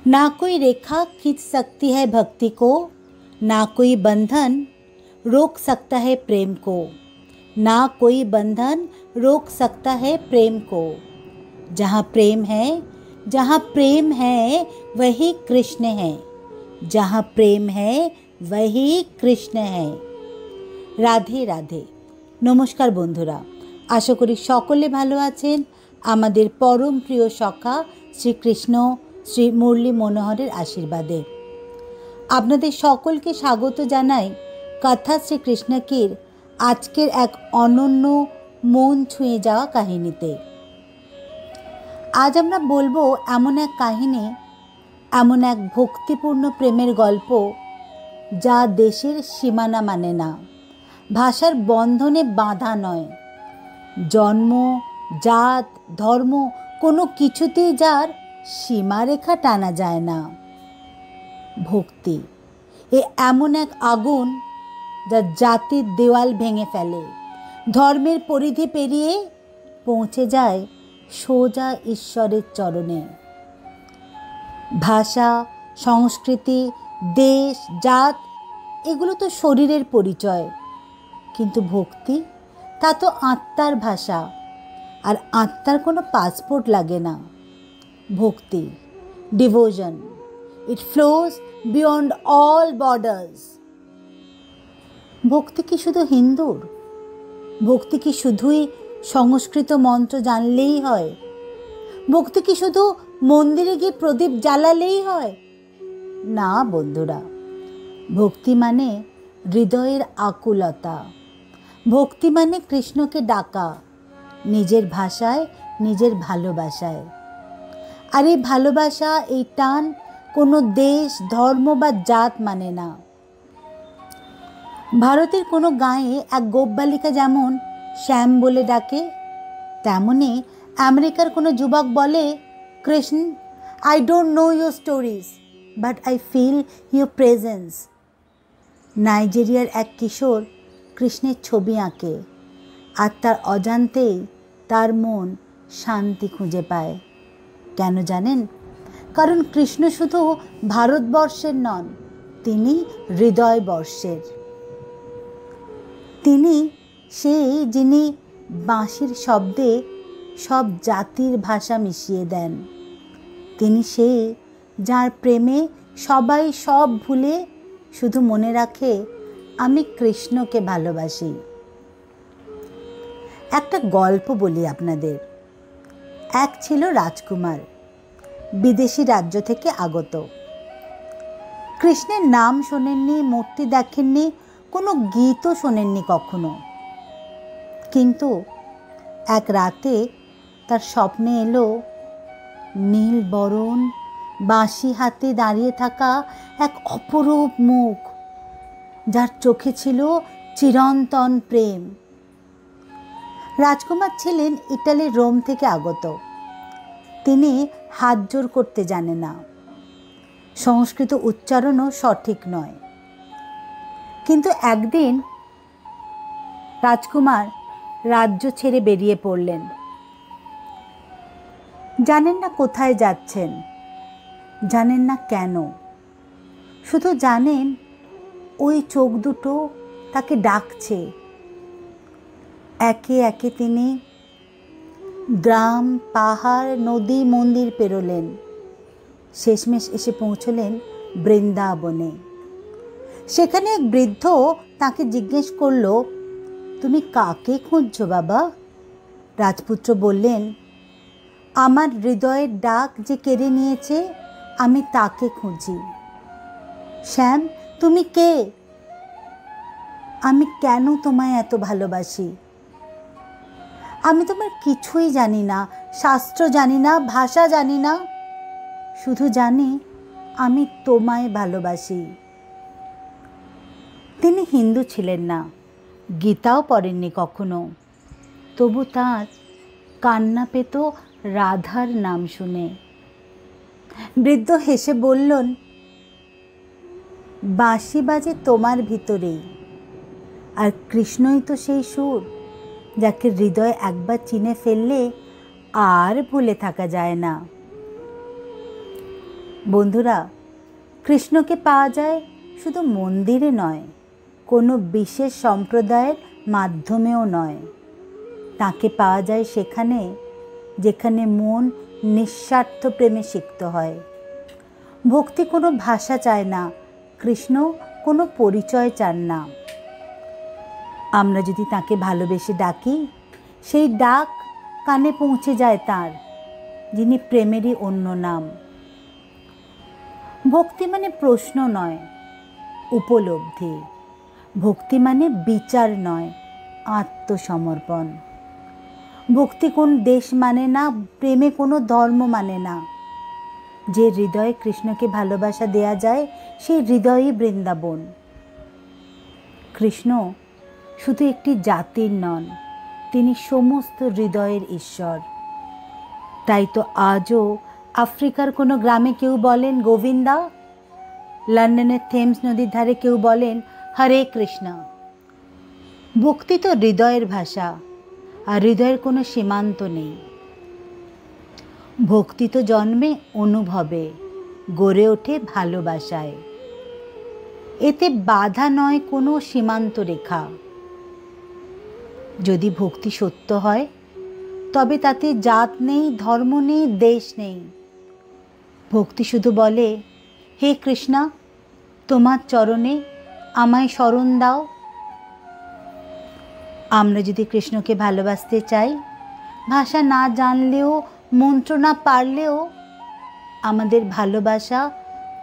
ना कोई रेखा खींच सकती है भक्ति को, ना कोई बंधन रोक सकता है प्रेम को, ना कोई बंधन रोक सकता है प्रेम को। जहाँ प्रेम है वही कृष्ण है, जहाँ प्रेम है वही कृष्ण है। राधे राधे। नमस्कार बंधुरा, आशा करी सकले भालो आछेन। आमादेर परम प्रिय सखा श्रीकृष्ण श्री मुरली मनोहरेर आशीर्वादे आपनादेर सकलके स्वागत जानाई कथा श्री कृष्णकीर आजकेर एक अनन्य मन छुঁয়ে जाওয়া काहिनीते। आज आमरा बोलबो एमन एक काहिनी, एमन एक भक्तिपूर्ण प्रेमेर गल्प जा देशेर सीमाना माने ना, भाषार बंधने बाँधा नय, जन्म जात धर्म कोनो किछुतेई जार सीमारेखा टाना जाए ना। भक्ति ए एमन एक आगुन जा जातिर देवाल भेंगे फेले, धर्मेर परिधि पेरिये पौঁছে যায় सोजा ईश्वरेर चरणे। भाषा संस्कृति देश जात एगुलो तो शरीरेर परिचय, किन्तु भक्ति ता तो आत्मार भाषा, और आत्मार कोनो पासपोर्ट लागे ना। भक्ति devotion it flows beyond all borders. भक्ति कि शुधु हिंदुर? भक्ति कि शुधुई संस्कृत मंत्र जानलेई हय? भक्ति कि शुधु मंदिरे गिये प्रदीप जालालेई हय? ना बंधुरा, भक्ति माने हृदयेर आकुलता। भक्ति माने कृष्ण के डाका निजेर भाषाय निजेर भालोबासाय। और ये भालोबासा ये टान कोनो देश धर्म बा जात माने ना। भारतेर कोनो गाँये एक गोप बालिका जेमन श्याम बोले डाके, तेमनी आमेरिकार कोनो युवक बोले, Krishna I don't know your stories बाट आई फील योर प्रेजेंस। नाइजेरियार एक किशोर कृष्णेर छवि आँके और तार अजान्तेई तार मन शांति खुঁজে पाय। केन जानेन? कारण कृष्ण शुधु भारतवर्षेर नन, तिनी हृदयवर्षेर। तिनी सेई जिनी बाँशिर शब्दे सब जातिर भाषा मिशिए देन। तिनी सेई जार प्रेमे सबाई सब भूले शुधु मने राखे आमी कृष्णके भालोबासी। एकटा गल्प बोली आपनादेर। एक छिलो राजकुमार, विदेशी राज्य थेके आगत। कृष्णेर नाम शोनेननी, मूर्ति देखेननी, कोनो गीतও शोनेननी कखनो। किन्तु एक राते तार स्वप्ने एलो नील बरन बाँशी हाथे दाड़िये थाका एक अपरूप मुख, जार चोखे छिलो चिरंतन प्रेम। राजकुमार छिलेन इटाली रोम थेके आगत। तिनी हाथ जोड़ करते जाने ना, संस्कृत उच्चारणও सठिक नय। किन्तु एकदिन राजकुमार राज्य छेड़े बेरिये पड़लेन। जानेन ना कोथाय जाच्छेन, जानेन ना केन, शुधु जानेन ओई चोख दुटो ताके डाकछे। एके एके तिनी ग्राम पाहाड़ नदी मंदिर पेरोलेन, शेषमेश एसे पौঁছলেন बृंदाबने। सेखाने एक बृद्ध ताके जिज्ञेस करलो, तुमी काके खुঁজছো बाबा? राजपुत्र बोलेन, आमार हृदयेर डाक जे केड़े निয়েছে आमी ताके खुঁজি। श्याम तुमी के? आमी केन तोमाय एत भालोबासी? आमी तोमार किछुई जानी ना, शास्त्र जानी ना, भाषा जानी ना, शुधु जानी आमी तोमाय भालोबासी। तिनी हिंदू छिलेन ना, गीताओ पढ़ेननी कखनो, तबु तार कान्ना पेत राधार नाम शुने। बृद्ध हेसे बोलेन, बाँशी बाजे तोमार भितरेई, और कृष्णई तो सेई सुर जाके हृदय एकबार चिने फेलले आर भूले थाका जाए ना। বন্ধুরা, কৃষ্ণকে পাওয়া যায় শুধু মন্দিরে নয়, কোনো বিশেষ সম্প্রদায়ের মাধ্যমেও নয়। তাকে পাওয়া যায় সেখানে যেখানে মন নিঃস্বার্থ প্রেমে সিক্ত হয়। ভক্তি কোনো ভাষা চায় না, কৃষ্ণ কোনো পরিচয় চান না। আমরা যদি তাকে ভালোবেসে ডাকি, সেই ডাক কানে পৌঁছে যায় তার, যিনি প্রেমেরই অন্য নাম। ভক্তি মানে প্রশ্ন নয়, উপলব্ধি। ভক্তি মানে বিচার নয়, আত্মসমর্পণ। ভক্তি কোন দেশ মানে না, প্রেমে কোনো ধর্ম মানে না। যে হৃদয়ে কৃষ্ণকে ভালোবাসা দেয়া যায়, সেই হৃদয়ই বৃন্দাবন। কৃষ্ণ শুধু একটি জাতির নন, তিনি সমস্ত হৃদয়ের ঈশ্বর। তাই তো আজও আফ্রিকার কোনো গ্রামে কেউ বলেন গোবিন্দা, লন্ডনের থেমস নদীর ধারে কেউ বলেন হরে কৃষ্ণ। ভক্তি তো হৃদয়ের ভাষা, আর হৃদয়ের কোনো সীমান্ত নেই। ভক্তি তো জন্মে অনুভবে, গড়ে ওঠে ভালোবাসায়। এতে বাধা নয় কোনো সীমান্ত রেখা। যদি ভক্তি সত্য হয়, তবে তাতে জাত নেই, ধর্ম নেই, দেশ নেই। ভক্তি শুধু বলে, হে কৃষ্ণা, তোমার চরণে আমায় শরণ দাও। আমরা যদি কৃষ্ণকে ভালোবাসতে চাই, ভাষা না জানলেও, মন্ত্র না পারলেও, আমাদের ভালোবাসা,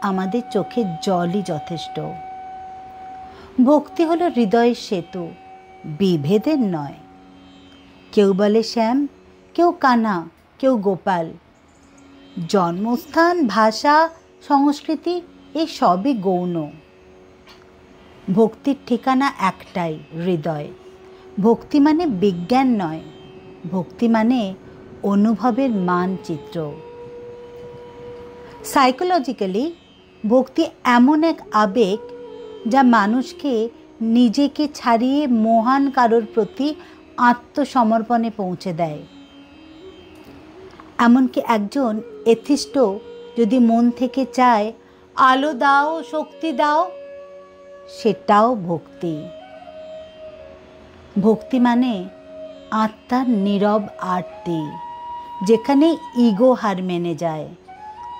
আমাদের চোখের জলই যথেষ্ট। ভক্তি হলো হৃদয়ের সেতু, বিভেদের নয়। কেউ বলে শ্যাম, কেউ কানা, কেউ গোপাল। জন্মস্থান, ভাষা, সংস্কৃতি এই সবই গৌণ। ভক্তির ঠিকানা একটাই, হৃদয়। ভক্তি মানে বিজ্ঞান নয়, ভক্তি মানে অনুভবের মানচিত্র। সাইকোলজিক্যালি ভক্তি এমন এক আবেগ যা মানুষকে নিজেকে ছাড়িয়ে মহান কারোর প্রতি আত্মসমর্পণে পৌঁছে দেয়। এমনকি একজন এথিস্টও যদি মন থেকে চায় আলো দাও, শক্তি দাও, সেটাও ভক্তি। ভক্তি মানে আত্মার নীরব আরতি, যেখানে ইগো হার মেনে যায়।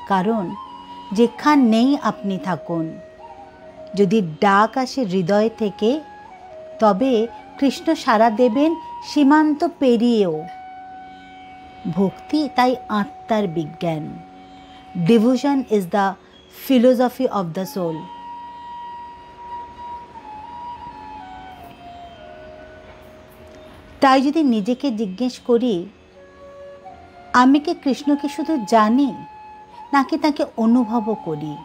কারণ যেখানেই আপনি থাকুন, যদি ডাক আসে হৃদয় থেকে, তবে কৃষ্ণ সাড়া দেবেন সীমান্ত পেরিয়েও। ভক্তি তাই আত্মার বিজ্ঞান। Devotion is the philosophy of the soul. তাই যদি নিজেকে জিজ্ঞেস করি, আমি কি কৃষ্ণকে শুধু জানি, নাকি তাকে অনুভবও করি?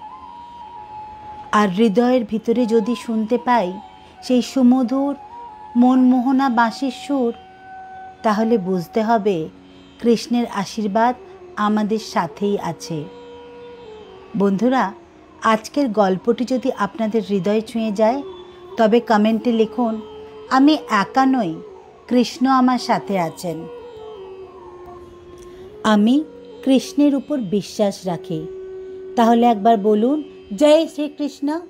আর হৃদয়ের ভিতরে যদি শুনতে পাই সেই সুমধুর মনমোহনা বাঁশির সুর, তাহলে বুঝতে হবে কৃষ্ণের আশীর্বাদ আমাদের সাথেই আছে। বন্ধুরা, আজকের গল্পটি যদি আপনাদের হৃদয় ছুঁয়ে যায়, তবে কমেন্টে লিখুন, আমি একা নই, কৃষ্ণ আমার সাথে আছেন। আমি কৃষ্ণের উপর বিশ্বাস রাখি। তাহলে একবার বলুন, জয় শ্রীকৃষ্ণ।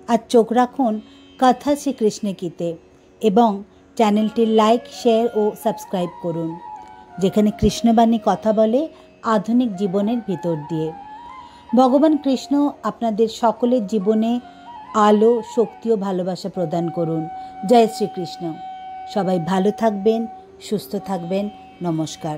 আর চোখ রাখুন কথা শ্রীকৃষ্ণ গীতে, এবং চ্যানেলটি লাইক, শেয়ার ও সাবস্ক্রাইব করুন, যেখানে কৃষ্ণবাণী কথা বলে আধুনিক জীবনের ভিতর দিয়ে। ভগবান কৃষ্ণ আপনাদের সকলের জীবনে আলো, শক্তি ও ভালোবাসা প্রদান করুন। জয় শ্রীকৃষ্ণ। সবাই ভালো থাকবেন, সুস্থ থাকবেন। নমস্কার।